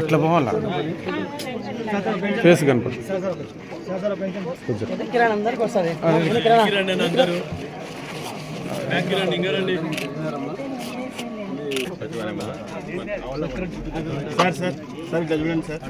అట్లా పోవాలా face కనపడు sir sir sir చూడండి సార్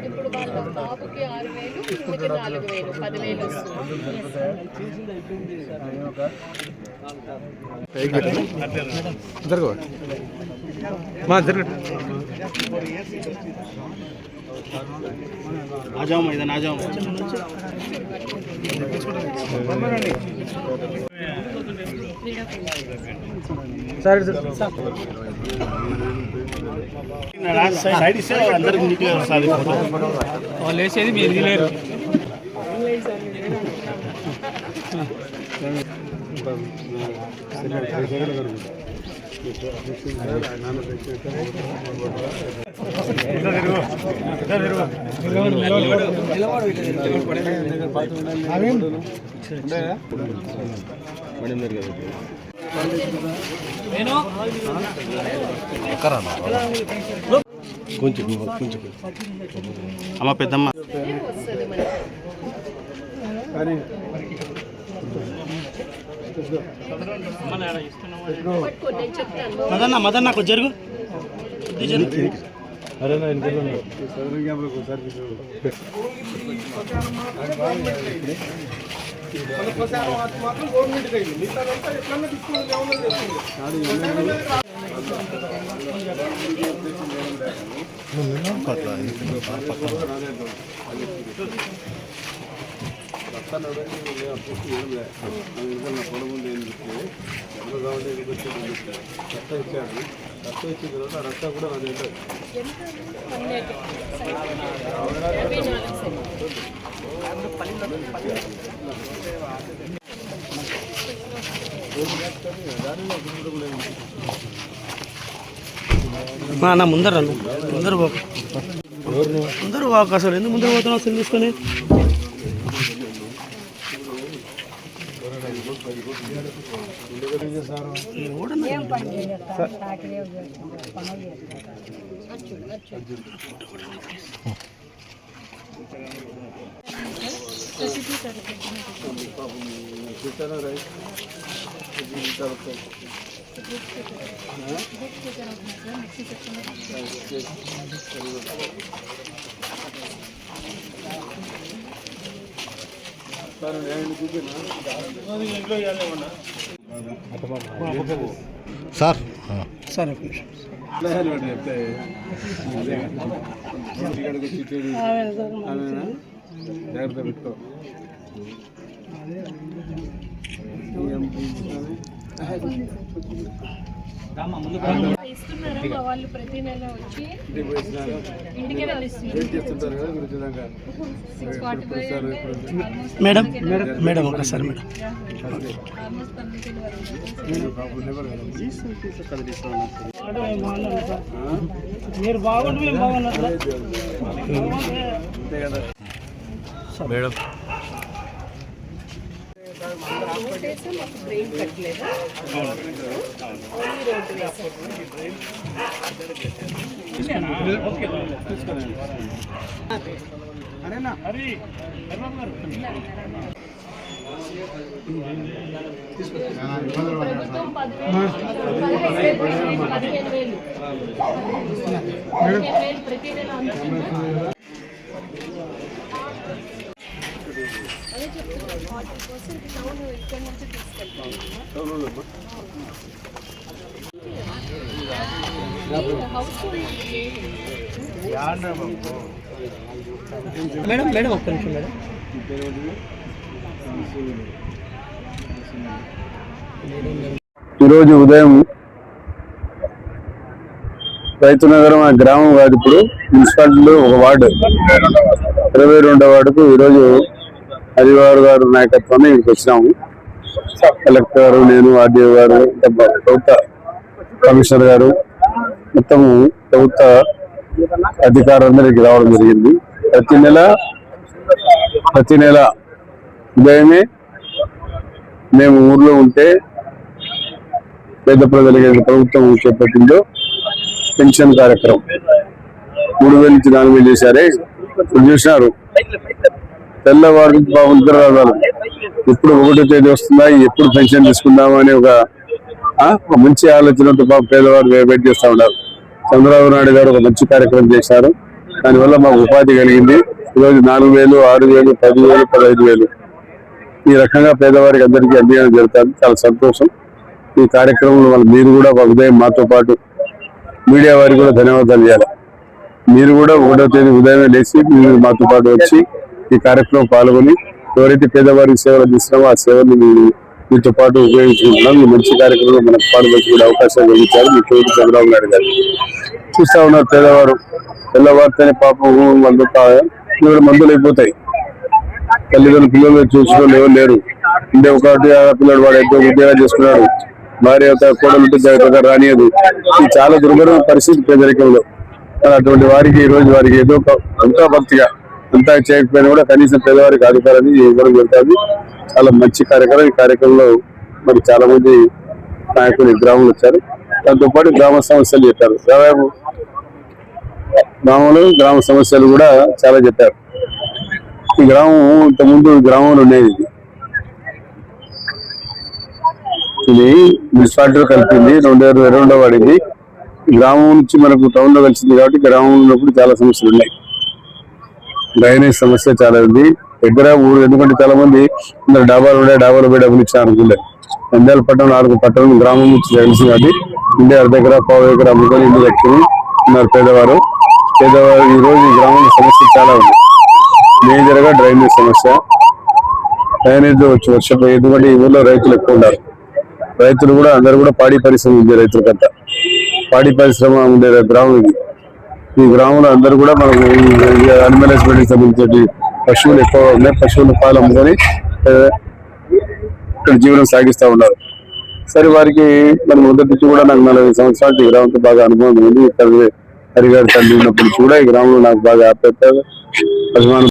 ఇప్పుడు వాళ్ళ బాబుకి 6,000 4,000 10,000 జరగ మా జరగ आ जाओ मैदान आ जाओ సైడ్ ఇస్తే అందరికి నీట్గా వస్తుంది వాళ్ళు వేసేది మీరు లేరు కొంచెం కొంచెం అమ్మ పెద్దమ్మ మదన్న మదన్న కొంచెం జరుగు అరే నా రస్తా కూడా నా ముందర ముందరు బాకు అసలు ఎందుకు ముందర పోతున్నావు అసలు తీసుకొని సార్ సార్ జాగ్రత్త పెట్టుకో ఇస్తున్నారా వాళ్ళు ప్రతి నెల వచ్చి ఇంటికి మేడం మేడం ఒకసారి మేడం మీరు బాగుంటే మేము బాగున్నారు మేడం బ్రెయిన్ కట్టలేదు ఓన్లీ రోడ్డు వేసారు ప్రభుత్వం 15,000 ప్రతి నెల అదే చెప్తున్నాను 40% టౌన్ ఇక్కడ నుంచి తీసుకెళ్తాను హౌస్ మేడం మేడం ఒక్క నిమిషం మేడం ఈరోజు ఉదయం రైతునగరం అనే గ్రామం కాదు, ఇప్పుడు మున్సిపాలిటీలో ఒక వార్డు 22వ వార్డుకు ఈరోజు హరివారు గారు నాయకత్వాన్ని ఇక్కడికి వచ్చినాము. కలెక్టర్ గారు, నేను, ఆర్డీఓ గారు, ప్రభుత్వ కమిషనర్ గారు, మొత్తం ప్రభుత్వ అధికారులందరికీ రావడం జరిగింది. ప్రతి నెల ఉదయమే మేము ఊర్లో ఉంటే పేద ప్రజలకి ప్రభుత్వం చేపట్టిందో పెన్షన్ కార్యక్రమం 3,000 నుంచి 4,000 చేశారే. ఇప్పుడు చూసినారు తెల్లవారు ఉత్తరాలు ఎప్పుడు 1వ తేదీ వస్తుందా, ఎప్పుడు పెన్షన్ తీసుకుందామా అని ఒక మంచి ఆలోచనతో పేదవారు వెయిట్ చేస్తూ ఉన్నారు. చంద్రబాబు నాయుడు గారు ఒక మంచి కార్యక్రమం చేశారు. దానివల్ల మాకు ఉపాధి కలిగింది. ఈరోజు 4,000, 6,000, 10,000, 15,000 ఈ రకంగా పేదవారికి అందరికీ అందించడం జరుగుతుంది. చాలా సంతోషం. ఈ కార్యక్రమంలో మీరు కూడా ఉదయం మాతో పాటు మీడియా వారికి కూడా ధన్యవాదాలు చేయాలి. మీరు కూడా 1వ తేదీ ఉదయమే లేచి మీరు మాతో పాటు వచ్చి ఈ కార్యక్రమం పాల్గొని ఎవరైతే పేదవారికి సేవలు అందిస్తున్నామో ఆ సేవలు మీతో పాటు ఉపయోగించుకుంటున్నాం. ఈ మంచి కార్యక్రమంలో మనకు పాల్గొనే అవకాశం కలిగించారు ముఖ్యమంత్రి చంద్రబాబు నాయుడు గారు. చూస్తా ఉన్నారు పేదవారు తెల్లవారితేనే పాపం మందులు అయిపోతాయి. తల్లిదండ్రులు పిల్లలు చూసుకోవడం ఎవరు లేరు. ఇంటే ఒకటి పిల్లడు వాడు ఎంతో ఉద్యోగాలు చేసుకున్నాడు, భార్య కోడలు రానియదు. ఇది చాలా దుర్భరమైన పరిస్థితి పేదరికంలో. అటువంటి వారికి ఈ రోజు వారికి ఏదో అంతా భక్తిగా అంతా చేయకపోయినా కూడా కనీసం పేదవారికి ఆదుకోవాలని ఇవ్వడం జరుగుతుంది. చాలా మంచి కార్యక్రమం. ఈ కార్యక్రమంలో మరి చాలా మంది నాయకులు గ్రామంలో వచ్చారు. దాంతో పాటు గ్రామ సమస్యలు చెప్పారు. గ్రామ సమస్యలు కూడా చాలా చెప్పారు. ఈ గ్రామం ఇంతకుముందు గ్రామంలో ఉండేది. ఇది మున్సిపాలిటీలో కలిపింది 2022 వాడింది. గ్రామం నుంచి మనకు టౌన్ లో కలిసింది కాబట్టి గ్రామం ఉన్నప్పుడు చాలా సమస్యలు ఉన్నాయి. డ్రైనేజ్ సమస్య చాలా ఉంది దగ్గర ఊరు. ఎందుకంటే చాలా మంది డాబాలు ఉండే డాబాలు పోయి డబ్బులు ఇచ్చారు అనుకుంటే నంద్యాల పట్టణం 4 పట్టణం గ్రామం నుంచి కలిసింది. అది ఇండే దగ్గర పావు దగ్గర అమ్ముకొని ఇల్లు కట్టుకుని ఉన్నారు పేదవారు. ఈ రోజు ఈ గ్రామంలో సమస్యలు చాలా ఉన్నాయి. మేజర్ గా డ్రైనేజ్ సమస్య. డ్రైనేజ్ వచ్చి వర్షపోయి ఎందుకంటే ఈ ఊర్లో రైతులు ఎక్కువ ఉన్నారు. రైతులు కూడా అందరు కూడా పాడి పరిశ్రమ ఉంది. రైతులకంతా పాడి పరిశ్రమ ఉండే గ్రామం ఇది. ఈ గ్రామంలో అందరూ కూడా మనకు అనిమల్ హస్బెండరీకి సంబంధించి పశువులు ఎక్కువగా ఉన్నాయి. పశువుల పాలు అమ్ముకొని ఇక్కడ జీవనం సాగిస్తూ ఉన్నారు. సరే వారికి మన మొదటి నుంచి కూడా నాకు 40 సంవత్సరాలు ఈ గ్రామంతో బాగా అనుభవం ఉంది. హరిగారి తల్లి ఉన్నప్పటి నుంచి కూడా ఈ గ్రామంలో నాకు బాగా ఆప్యాయత అభిమానం